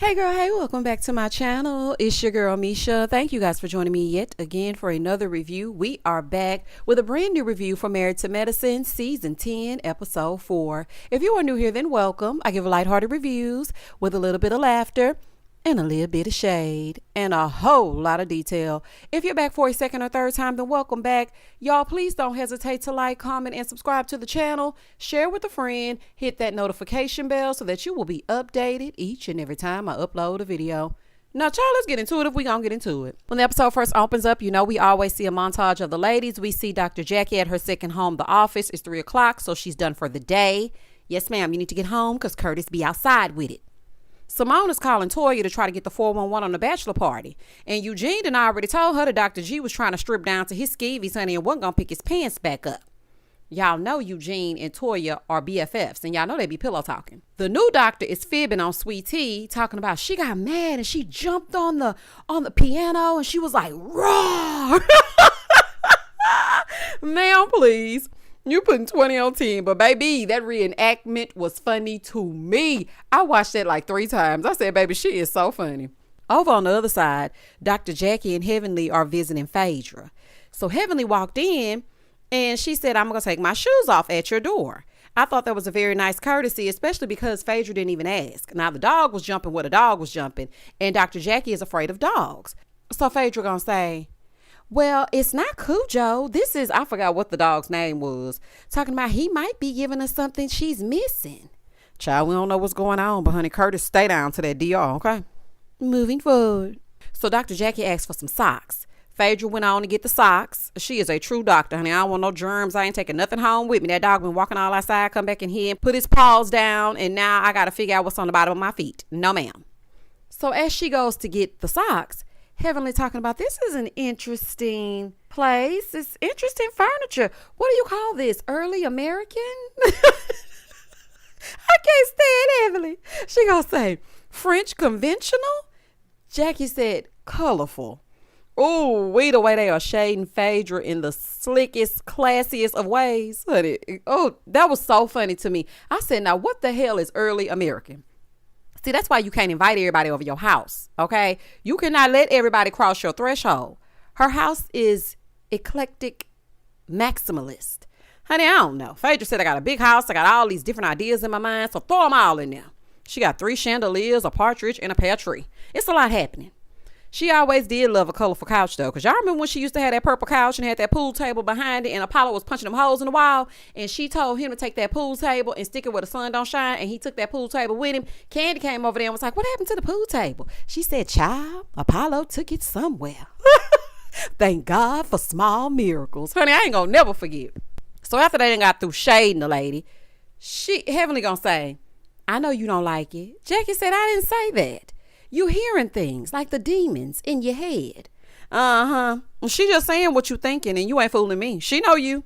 Hey girl, hey, welcome back to my channel. It's your girl Misha. Thank you guys for joining me yet again for another review. We are back with a brand new review for Married to Medicine Season 10, Episode 4. If you are new here, then welcome. I give lighthearted reviews with a little bit of laughter and a little bit of shade and a whole lot of detail. If you're back for a second or third time, then welcome back. Y'all, please don't hesitate to like, comment, and subscribe to the channel. Share with a friend. Hit that notification bell so that you will be updated each and every time I upload a video. Now, y'all, let's get into it if we gonna get into it. When the episode first opens up, you know, we always see a montage of the ladies. We see Dr. Jackie at her second home, the office. It's 3 o'clock, so she's done for the day. Yes, ma'am, you need to get home because Curtis be outside with it. Simone is calling Toya to try to get the 411 on the bachelor party. And Eugene and I already told her that Dr. G was trying to strip down to his skeevies, honey, and wasn't going to pick his pants back up. Y'all know Eugene and Toya are BFFs, and y'all know they be pillow talking. The new doctor is fibbing on Sweet Tea, talking about she got mad and she jumped on the piano and she was like, raw. Ma'am, please. You putting 20 on 10, but baby, that reenactment was funny to me. I watched that like 3 times. I said, baby, she is so funny. Over on the other side, Dr. Jackie and Heavenly are visiting Phaedra. So Heavenly walked in and she said, I'm going to take my shoes off at your door. I thought that was a very nice courtesy, especially because Phaedra didn't even ask. Now, the dog was jumping where the dog was jumping, and Dr. Jackie is afraid of dogs. So Phaedra going to say, well, it's not Cujo. This is, I forgot what the dog's name was. Talking about he might be giving us something she's missing. Child, we don't know what's going on, but honey, Curtis, stay down to that DR, okay? Moving forward. So Dr. Jackie asked for some socks. Phaedra went on to get the socks. She is a true doctor, honey. I don't want no germs. I ain't taking nothing home with me. That dog been walking all outside, come back in here and put his paws down, and now I got to figure out what's on the bottom of my feet. No, ma'am. So as she goes to get the socks, Heavenly talking about, this is an interesting place. It's interesting furniture. What do you call this? Early American? I can't stand Heavenly. She gonna say French conventional? Jackie said colorful. Oh, the way they are shading Phaedra in the slickest, classiest of ways. Honey, oh, that was so funny to me. I said, now what the hell is early American? See, that's why you can't invite everybody over your house, okay? You cannot let everybody cross your threshold. Her house is eclectic maximalist. Honey, I don't know. Phaedra said, I got a big house. I got all these different ideas in my mind, so throw them all in there. She got 3 chandeliers, a partridge, and a pear tree. It's a lot happening. She always did love a colorful couch, though, because y'all remember when she used to have that purple couch and had that pool table behind it, and Apollo was punching them holes in the wall, and she told him to take that pool table and stick it where the sun don't shine, and he took that pool table with him. Candy came over there and was like, what happened to the pool table? She said, child, Apollo took it somewhere. Thank God for small miracles. Honey, I ain't gonna never forget. So after they done got through shading the lady, Heavenly gonna say, I know you don't like it. Jackie said, I didn't say that. You hearing things like the demons in your head. She just saying what you thinking, and you ain't fooling me. She know you.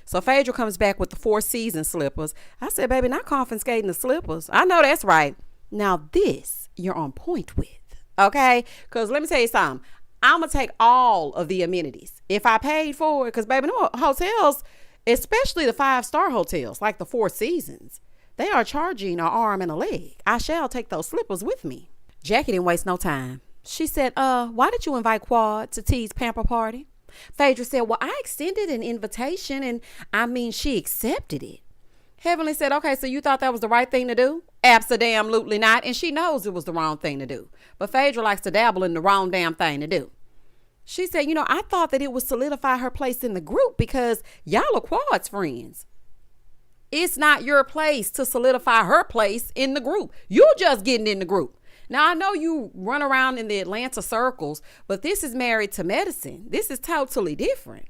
So Phaedra comes back with the 4 season slippers. I said, baby, not confiscating the slippers. I know that's right. Now this you're on point with, okay? Because let me tell you something. I'm going to take all of the amenities if I paid for it. Because, baby, no hotels, especially the 5-star hotels, like the 4 Seasons, they are charging an arm and a leg. I shall take those slippers with me. Jackie didn't waste no time. She said, why did you invite Quad to T's pamper party? Phaedra said, well, I extended an invitation, and she accepted it. Heavenly said, okay, so you thought that was the right thing to do? Abso-damn-lutely not. And she knows it was the wrong thing to do. But Phaedra likes to dabble in the wrong damn thing to do. She said, I thought that it would solidify her place in the group because y'all are Quad's friends. It's not your place to solidify her place in the group. You're just getting in the group. Now, I know you run around in the Atlanta circles, but this is Married to Medicine. This is totally different.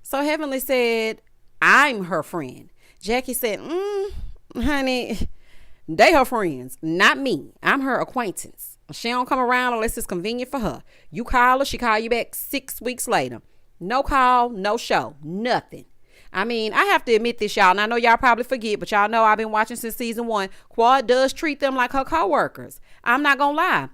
So Heavenly said, I'm her friend. Jackie said, honey, they her friends, not me. I'm her acquaintance. She don't come around unless it's convenient for her. You call her, she call you back 6 weeks later. No call, no show, nothing. I have to admit this, y'all, and I know y'all probably forget, but y'all know I've been watching since season 1. Quad does treat them like her co-workers. I'm not gonna lie.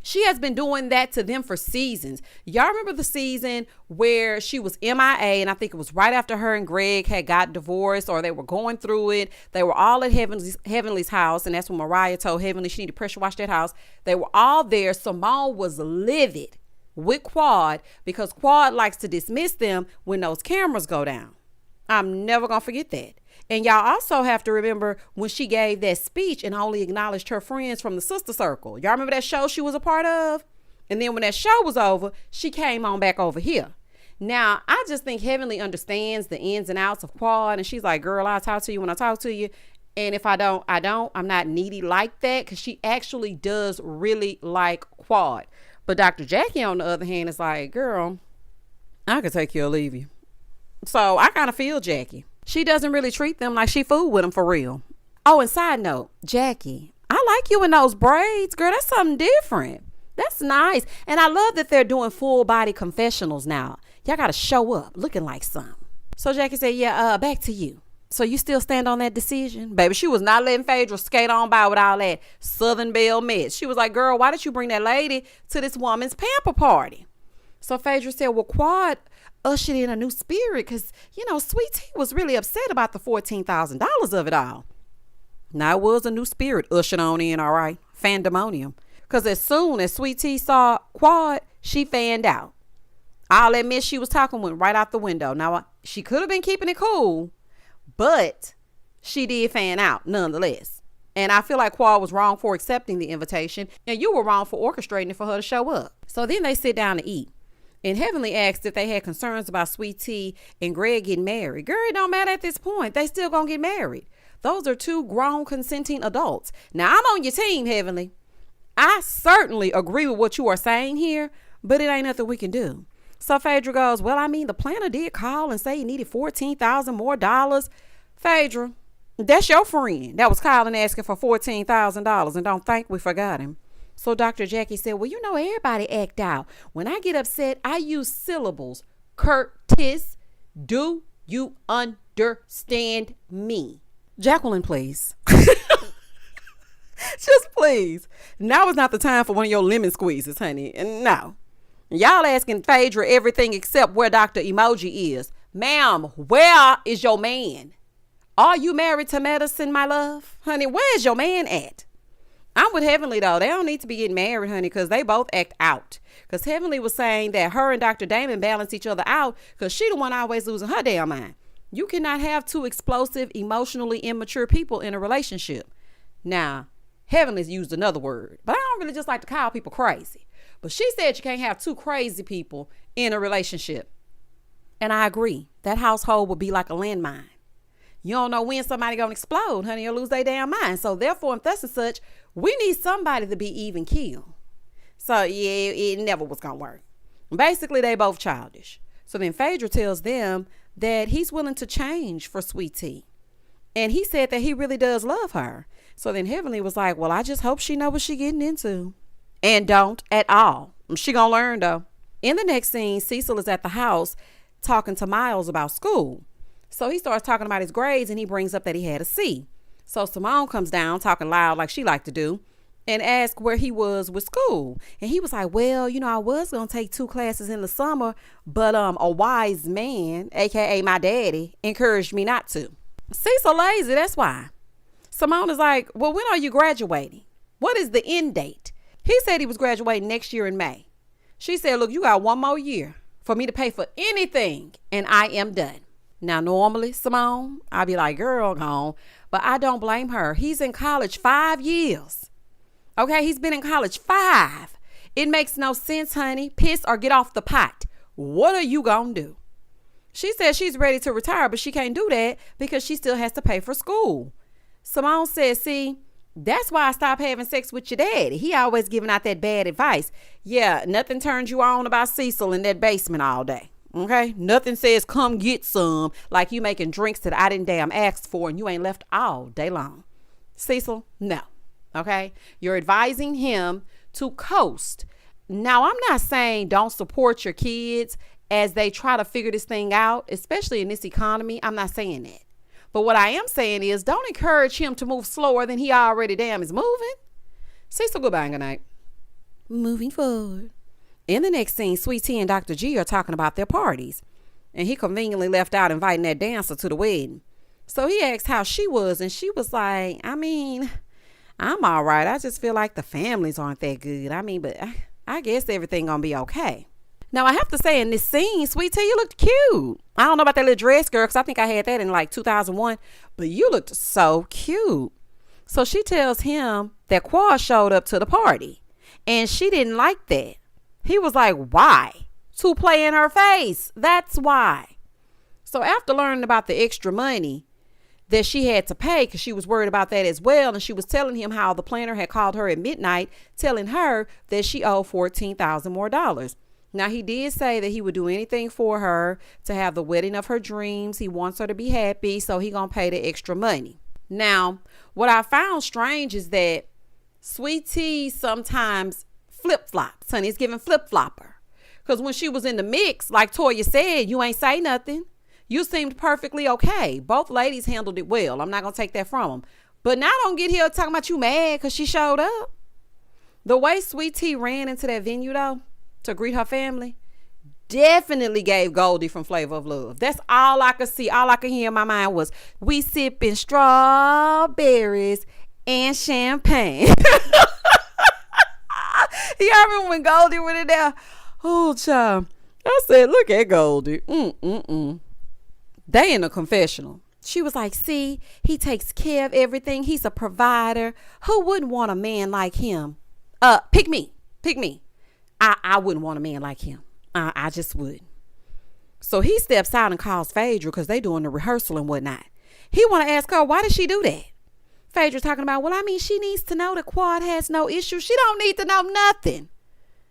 She has been doing that to them for seasons. Y'all remember the season where she was MIA, and I think it was right after her and Greg had got divorced, or they were going through it. They were all at Heavenly's house, and that's when Mariah told Heavenly she needed to pressure wash that house. They were all there. Simone was livid with Quad because Quad likes to dismiss them when those cameras go down. I'm never going to forget that. And y'all also have to remember when she gave that speech and only acknowledged her friends from the sister circle. Y'all remember that show she was a part of? And then when that show was over, she came on back over here. Now, I just think Heavenly understands the ins and outs of Quad. And she's like, girl, I'll talk to you when I talk to you. And if I don't, I don't. I'm not needy like that, because she actually does really like Quad. But Dr. Jackie, on the other hand, is like, girl, I could take you or leave you. So I kind of feel Jackie. She doesn't really treat them like she fool with them for real. Oh, and side note, Jackie, I like you in those braids. Girl, that's something different. That's nice. And I love that they're doing full body confessionals now. Y'all got to show up looking like something. So Jackie said, yeah, back to you. So you still stand on that decision? Baby, she was not letting Phaedra skate on by with all that Southern Belle mess. She was like, girl, why did you bring that lady to this woman's pamper party? So Phaedra said, well, Quad ushered in a new spirit because, Sweet Tea was really upset about the $14,000 of it all. Now, it was a new spirit ushered on in, all right? Fandemonium. Because as soon as Sweet Tea saw Quad, she fanned out. All that mess she was talking went right out the window. Now, she could have been keeping it cool, but she did fan out nonetheless. And I feel like Quad was wrong for accepting the invitation, and you were wrong for orchestrating it for her to show up. So then they sit down to eat. And Heavenly asked if they had concerns about Sweet Tea and Greg getting married. Girl, it don't matter at this point. They still gonna get married. Those are two grown consenting adults. Now, I'm on your team, Heavenly. I certainly agree with what you are saying here, but it ain't nothing we can do. So Phaedra goes, well, I mean, the planner did call and say he needed $14,000 more dollars. Phaedra, that's your friend that was calling asking for $14,000, and don't think we forgot him. So Dr. Jackie said, well, everybody act out. When I get upset, I use syllables. Curtis, do you understand me? Jacqueline, please. Just please. Now is not the time for one of your lemon squeezes, honey. And no. Y'all asking Phaedra everything except where Dr. Emoji is. Ma'am, where is your man? Are you married to medicine, my love? Honey, where's your man at? I'm with Heavenly, though. They don't need to be getting married, honey, because they both act out. Because Heavenly was saying that her and Dr. Damon balance each other out because she the one always losing her damn mind. You cannot have two explosive, emotionally immature people in a relationship. Now, Heavenly's used another word, but I don't really just like to call people crazy. But she said you can't have two crazy people in a relationship. And I agree. That household would be like a landmine. You don't know when somebody gonna explode, honey, or lose their damn mind. So therefore, if that's and such, we need somebody to be even killed. So yeah, it never was gonna work. Basically, they both childish. So then Phaedra tells them that he's willing to change for Sweet Tea. And he said that he really does love her. So then Heavenly was like, well, I just hope she know what she getting into. And don't at all. She gonna learn though. In the next scene, Cecil is at the house talking to Miles about school. So he starts talking about his grades and he brings up that he had a C. So Simone comes down talking loud like she liked to do and asks where he was with school. And he was like, well, I was going to take 2 classes in the summer, but a wise man, aka my daddy, encouraged me not to. Cecil lazy, that's why. Simone is like, well, when are you graduating? What is the end date? He said he was graduating next year in May. She said, look, you got 1 more year for me to pay for anything and I am done. Now, normally, Simone, I'd be like, girl, gone. But I don't blame her. He's in college 5 years. Okay, he's been in college 5. It makes no sense, honey. Piss or get off the pot. What are you gonna do? She said she's ready to retire, but she can't do that because she still has to pay for school. Simone said, see, that's why I stopped having sex with your daddy. He always giving out that bad advice. Yeah, nothing turns you on about Cecil in that basement all day. Okay, nothing says come get some like you making drinks that I didn't damn ask for and you ain't left all day long. Cecil, no. Okay, you're advising him to coast. Now, I'm not saying don't support your kids as they try to figure this thing out, especially in this economy. I'm not saying that. But what I am saying is don't encourage him to move slower than he already damn is moving. Cecil, goodbye and good night. Moving forward. In the next scene, Sweet Tea and Dr. G are talking about their parties. And he conveniently left out inviting that dancer to the wedding. So he asked how she was, and she was like, I'm all right. I just feel like the families aren't that good. But I guess everything gonna be okay. Now, I have to say, in this scene, Sweet Tea, you looked cute. I don't know about that little dress, girl, because I think I had that in like 2001. But you looked so cute. So she tells him that Quad showed up to the party. And she didn't like that. He was like, why? To play in her face. That's why. So after learning about the extra money that she had to pay, because she was worried about that as well, and she was telling him how the planner had called her at midnight, telling her that she owed $14,000 more. Now, he did say that he would do anything for her to have the wedding of her dreams. He wants her to be happy, so he gonna pay the extra money. Now, what I found strange is that Sweet Tea sometimes flip-flops. Honey, it's giving flip-flopper. Because when she was in the mix, like Toya said, you ain't say nothing. You seemed perfectly okay. Both ladies handled it well. I'm not going to take that from them. But now don't get here talking about you mad because she showed up. The way Sweet Tea ran into that venue, though, to greet her family, definitely gave Goldie from Flavor of Love. That's all I could see. All I could hear in my mind was, we sipping strawberries and champagne. Y'all remember when Goldie went in there? Oh, child. I said, look at Goldie. They in a confessional. She was like, see, he takes care of everything. He's a provider. Who wouldn't want a man like him? Pick me. I wouldn't want a man like him. I just would. So he steps out and calls Phaedra because they doing the rehearsal and whatnot. He want to ask her, why did she do that? Phaedra's talking about, she needs to know that Quad has no issue. She don't need to know nothing.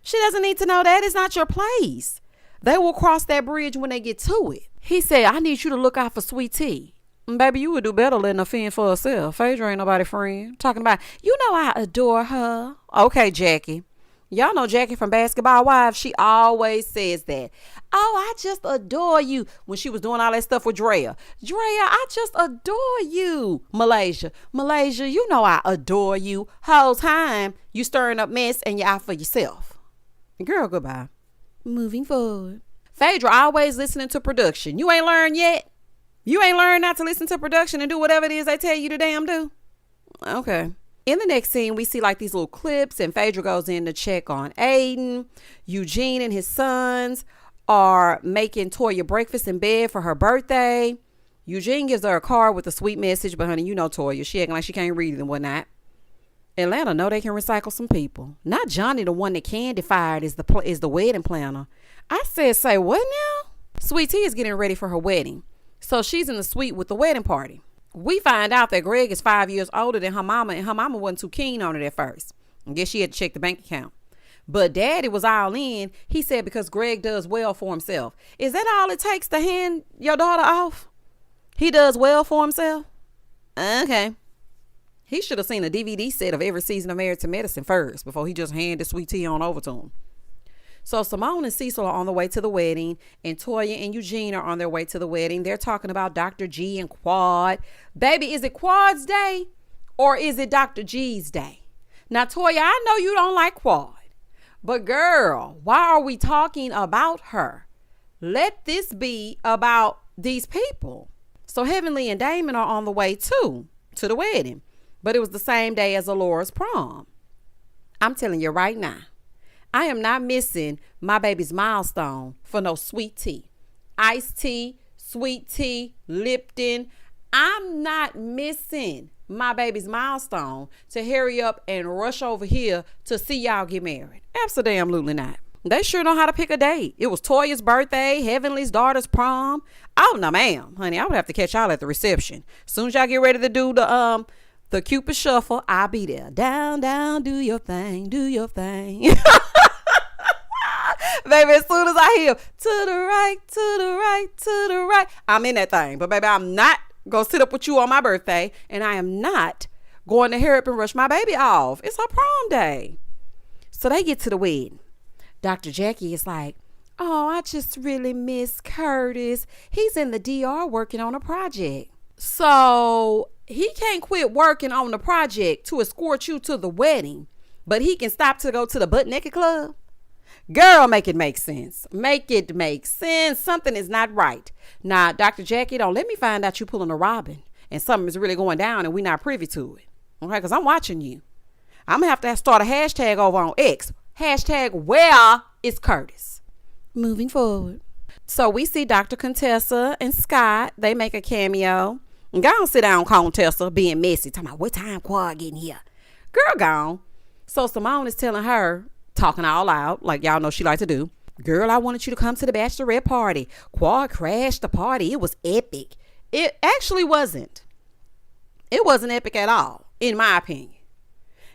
She doesn't need to know that. It's not your place. They will cross that bridge when they get to it. He said, I need you to look out for Sweet Tea. Baby, you would do better letting her fend for herself. Phaedra ain't nobody friend. Talking about, I adore her. Okay, Jackie. Y'all know Jackie from Basketball Wives. She always says that. Oh, I just adore you. When she was doing all that stuff with Drea. I just adore you. Malaysia, I adore you. Whole time you stirring up mess and you're out for yourself. Girl, goodbye. Moving forward. Phaedra always listening to production. You ain't learned yet? You ain't learned not to listen to production and do whatever it is they tell you to damn do? Okay. In the next scene, we see like these little clips, and Phaedra goes in to check on Aiden. Eugene and his sons are making Toya breakfast in bed for her birthday. Eugene gives her a card with a sweet message, but honey, you know Toya. She acting like she can't read it and whatnot. Atlanta know they can recycle some people. Not Johnny, the one that Candy fired, is the wedding planner. I said, say what now? Sweet Tea is getting ready for her wedding. So she's in the suite with the wedding party. We find out that Greg is 5 years older than her mama, and her mama wasn't too keen on it at first. I guess she had to check the bank account. But Daddy was all in. He said because Greg does well for himself. Is that all it takes to hand your daughter off? He does well for himself? Okay. He should have seen a DVD set of every season of Married to Medicine first before he just handed Sweet Tea on over to him. So Simone and Cecil are on the way to the wedding, and Toya and Eugene are on their way to the wedding. They're talking about Dr. G and Quad. Baby, is it Quad's day or is it Dr. G's day? Now, Toya, I know you don't like Quad, but girl, why are we talking about her? Let this be about these people. So Heavenly and Damon are on the way too, to the wedding, but it was the same day as Alora's prom. I'm telling you right now, I am not missing my baby's milestone for no sweet tea. Iced tea, sweet tea, Lipton. I'm not missing my baby's milestone to hurry up and rush over here to see y'all get married. Absolutely not. They sure know how to pick a date. It was Toya's birthday, Heavenly's daughter's prom. Oh, no, ma'am. Honey, I would have to catch y'all at the reception. As soon as y'all get ready to do the Cupid shuffle, I'll be there. Down, down, do your thing, do your thing. Baby, as soon as I hear to the right, to the right, to the right, I'm in that thing. But baby, I'm not going to sit up with you on my birthday, and I am not going to hurry up and rush my baby off. It's her prom day. So they get to the wedding. Dr. Jackie is like, oh, I just really miss Curtis. He's in the DR working on a project. So he can't quit working on the project to escort you to the wedding. but he can stop to go to the butt naked club? Girl, make it make sense. Make it make sense. Something is not right. Now, Dr. Jackie, don't let me find out you pulling a Robin and something is really going down and we're not privy to it. Okay, because I'm watching you. I'm going to have to start a hashtag over on X. Hashtag where is Curtis? Moving forward. So we see Dr. Contessa and Scott. They make a cameo. Go on, sit down, Contessa, being messy. Talking about what time Quad getting here. Girl, gone. So Simone is telling her, talking all out, like y'all know she like to do. Girl, I wanted you to come to the bachelorette party. Quad crashed the party. It was epic. It actually wasn't. It wasn't epic at all, in my opinion.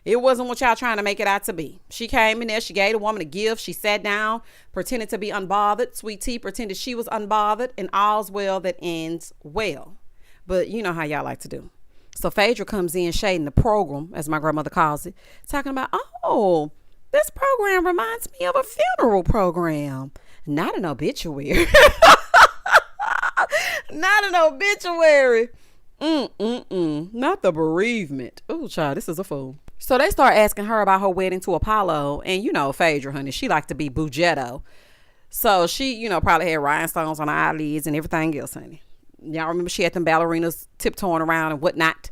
It wasn't what y'all trying to make it out to be. She came in there. She gave the woman a gift. She sat down, pretended to be unbothered. Sweet Tea pretended she was unbothered, and all's well that ends well. But you know how y'all like to do. So Phaedra comes in shading the program, as my grandmother calls it, talking about, oh, this program reminds me of a funeral program. Not an obituary. Not an obituary. Not the bereavement. Oh, child, this is a fool. So they start asking her about her wedding to Apollo. And you know, Phaedra, honey, she like to be Bugetto. So she, you know, probably had rhinestones on her eyelids and everything else, honey. Y'all remember she had them ballerinas tiptoeing around and whatnot.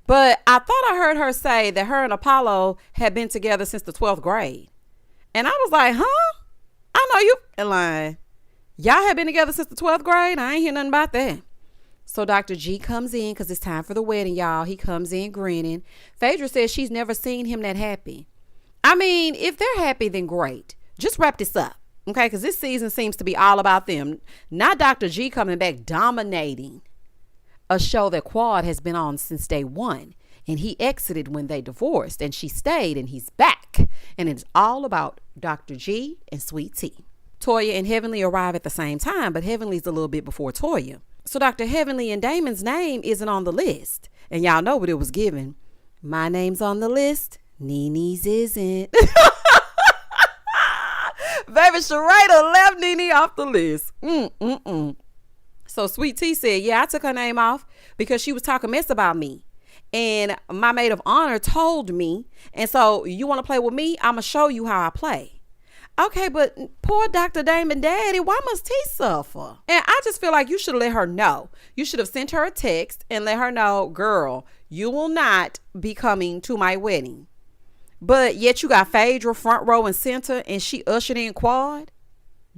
But I thought I heard her say that her and Apollo had been together since the 12th grade. And I was like, huh? I know you lying. Y'all have been together since the 12th grade? I ain't hear nothing about that. So Dr. G comes in because it's time for the wedding, y'all. He comes in grinning. Phaedra says she's never seen him that happy. I mean, if they're happy, then great. Just wrap this up, okay? Because this season seems to be all about them. Not Dr. G coming back dominating a show that Quad has been on since day one. And he exited when they divorced. And she stayed and he's back. And it's all about Dr. G and Sweet Tea. Toya and Heavenly arrive at the same time, but Heavenly's a little bit before Toya. So Dr. Heavenly and Damon's name isn't on the list. And y'all know what it was given. My name's on the list. Nene's isn't. Baby, Sharada left Nene off the list. So Sweet Tea said, yeah, I took her name off because she was talking mess about me. And my maid of honor told me. And so you want to play with me? I'm going to show you how I play. Okay, but poor Dr. Damon Daddy, why must he suffer? And I just feel like you should let her know. You should have sent her a text and let her know, girl, you will not be coming to my wedding. But yet you got Phaedra front row and center and she ushered in Quad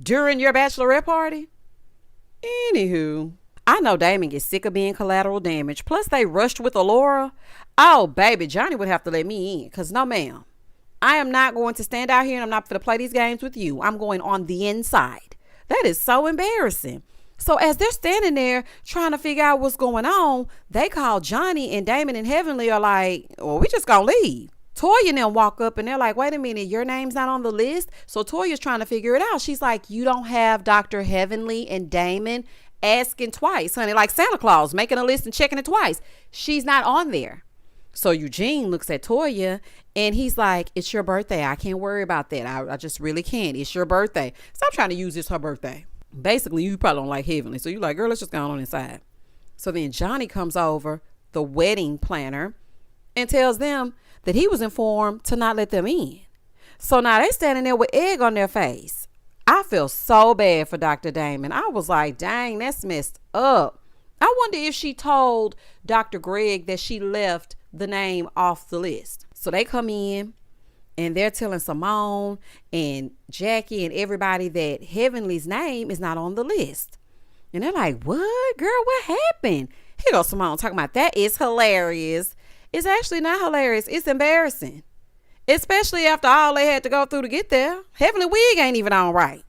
during your bachelorette party. Anywho, I know Damon gets sick of being collateral damage. Plus they rushed with Alora. Oh, baby, Johnny would have to let me in because no, ma'am. I am not going to stand out here and I'm not going to play these games with you. I'm going on the inside. That is so embarrassing. So as they're standing there trying to figure out what's going on, they call Johnny and Damon and Heavenly are like, well, we just gonna leave. Toya and them walk up and they're like, wait a minute, your name's not on the list. So Toya's trying to figure it out. She's like, you don't have Dr. Heavenly and Damon asking twice, honey, like Santa Claus making a list and checking it twice. She's not on there. So Eugene looks at Toya and he's like, it's your birthday. I can't worry about that. I just really can't. It's your birthday. Stop trying to use this her birthday. Basically, you probably don't like Heavenly. So you're like, girl, let's just go on inside. So then Johnny comes over, the wedding planner, and tells them that he was informed to not let them in. So now they standing there with egg on their face. I feel so bad for Dr. Damon. I was like, dang, that's messed up. I wonder if she told Dr. Greg that she left the name off the list. So they come in and they're telling Simone and Jackie and everybody that Heavenly's name is not on the list. And they're like, what? Girl, what happened? Here goes Simone talking about that is hilarious. It's actually not hilarious. It's embarrassing. Especially after all they had to go through to get there. Heavenly wig ain't even on right.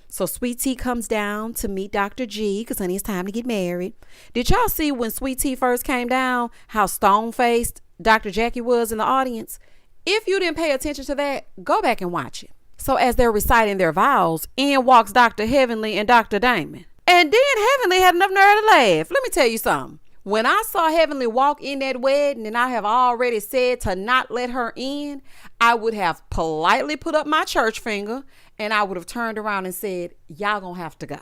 So Sweet Tea comes down to meet Dr. G because, honey, it's time to get married. Did y'all see when Sweet Tea first came down how stone-faced Dr. Jackie was in the audience? If you didn't pay attention to that, go back and watch it. So as they're reciting their vows, in walks Dr. Heavenly and Dr. Damon. And then Heavenly had enough nerve to laugh. Let me tell you something. When I saw Heavenly walk in that wedding and I have already said to not let her in, I would have politely put up my church finger and I would have turned around and said, y'all gonna have to go.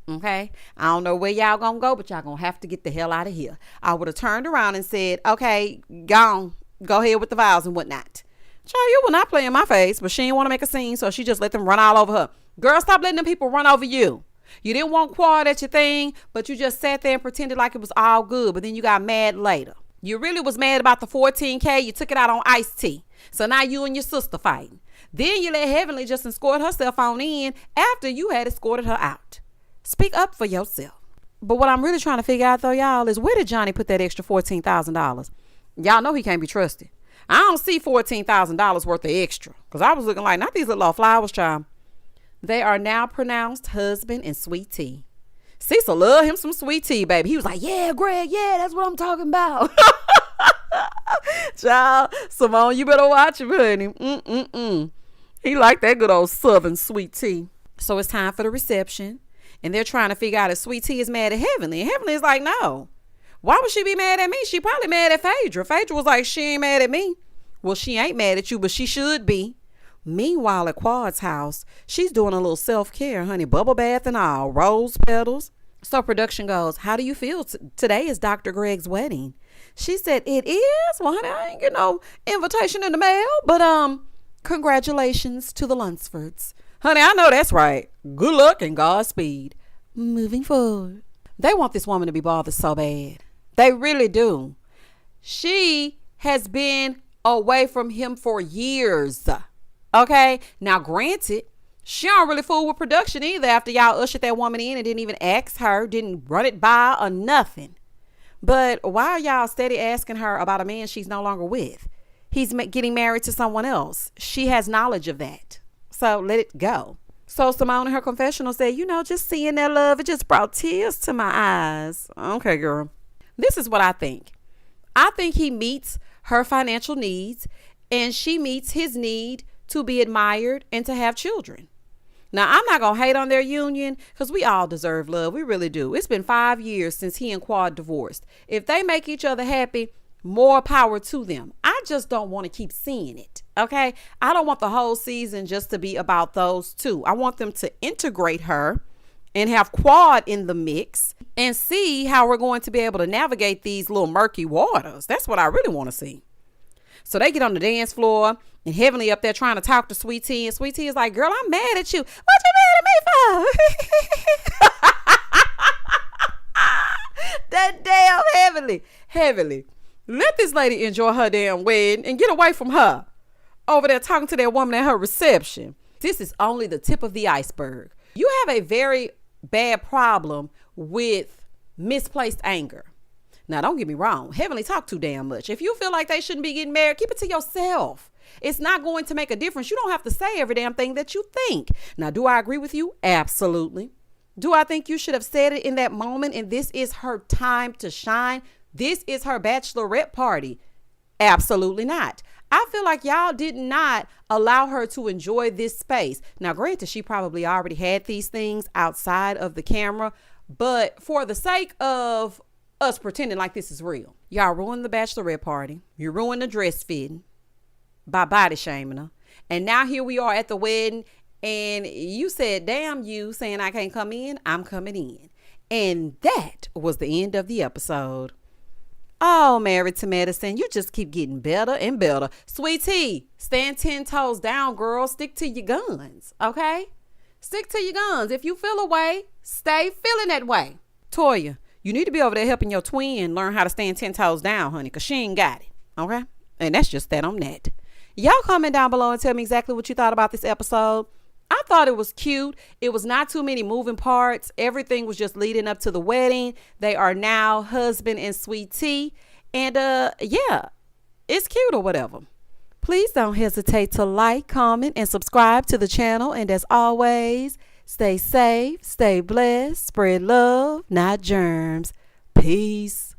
Okay? I don't know where y'all gonna go, but y'all gonna have to get the hell out of here. I would have turned around and said, okay, go ahead with the vows and whatnot. Child, you will not play in my face, but she didn't want to make a scene, so she just let them run all over her. Girl, stop letting them people run over you. You didn't want Quad at your thing, but you just sat there and pretended like it was all good, but then you got mad later. You really was mad about the $14K. You took it out on Ice T. So now you and your sister fighting. Then you let Heavenly just escort herself on in after you had escorted her out. Speak up for yourself. But what I'm really trying to figure out, though, y'all, is where did Johnny put that extra $14,000? Y'all know he can't be trusted. I don't see $14,000 worth of extra, because I was looking like, not these little old flowers, child. They are now pronounced husband and sweet tea. Cecil love him some sweet tea, baby. He was like, yeah, Greg, yeah, that's what I'm talking about. Child, Simone, you better watch him, honey. He liked that good old Southern sweet tea. So it's time for the reception. And they're trying to figure out if Sweet Tea is mad at Heavenly. And Heavenly is like, no. Why would she be mad at me? She probably mad at Phaedra. Phaedra was like, she ain't mad at me. Well, she ain't mad at you, but she should be. Meanwhile, at Quad's house, she's doing a little self-care, honey. Bubble bath and all. Rose petals. So production goes, how do you feel? Today is Dr. Greg's wedding. She said, it is? Well, honey, I ain't get no invitation in the mail. But, congratulations to the Lunsfords. Honey, I know that's right. Good luck and Godspeed. Moving forward. They want this woman to be bothered so bad. They really do. She has been away from him for years. Okay? Now, granted, she don't really fool with production either after y'all ushered that woman in and didn't even ask her, didn't run it by or nothing. But why are y'all steady asking her about a man she's no longer with? He's getting married to someone else. She has knowledge of that. So let it go. So Simone in her confessional said, just seeing that love, it just brought tears to my eyes. Okay, girl. This is what I think. I think he meets her financial needs and she meets his need to be admired and to have children. Now, I'm not going to hate on their union because we all deserve love. We really do. It's been 5 years since he and Quad divorced. If they make each other happy, more power to them. I just don't want to keep seeing it. Okay. I don't want the whole season just to be about those two. I want them to integrate her and have Quad in the mix and see how we're going to be able to navigate these little murky waters. That's what I really want to see. So they get on the dance floor and Heavenly up there trying to talk to Sweet Tea. And Sweet Tea is like, girl, I'm mad at you. What you mad at me for? That damn Heavenly. Let this lady enjoy her damn wedding and get away from her. Over there talking to that woman at her reception. This is only the tip of the iceberg. You have a very bad problem with misplaced anger. Now, don't get me wrong. Heavenly talk too damn much. If you feel like they shouldn't be getting married, keep it to yourself. It's not going to make a difference. You don't have to say every damn thing that you think. Now, do I agree with you? Absolutely. Do I think you should have said it in that moment and this is her time to shine? This is her bachelorette party. Absolutely not. I feel like y'all did not allow her to enjoy this space. Now, granted, she probably already had these things outside of the camera, but for the sake of us pretending like this is real, y'all ruined the bachelorette party. You ruined the dress fitting by body shaming her. And now here we are at the wedding and you said, damn you, saying I can't come in. I'm coming in. And that was the end of the episode. Oh, Married to Medicine, you just keep getting better and better. Sweet Tea, stand 10 toes down, girl. Stick to your guns, okay? Stick to your guns. If you feel a way, stay feeling that way. Toya, you need to be over there helping your twin learn how to stand 10 toes down, honey, because she ain't got it, okay? And that's just that on that. Y'all comment down below and tell me exactly what you thought about this episode. I thought it was cute. It was not too many moving parts. Everything was just leading up to the wedding. They are now husband and Sweet Tea. And yeah, it's cute or whatever. Please don't hesitate to like, comment, and subscribe to the channel. And as always, stay safe, stay blessed, spread love, not germs. Peace.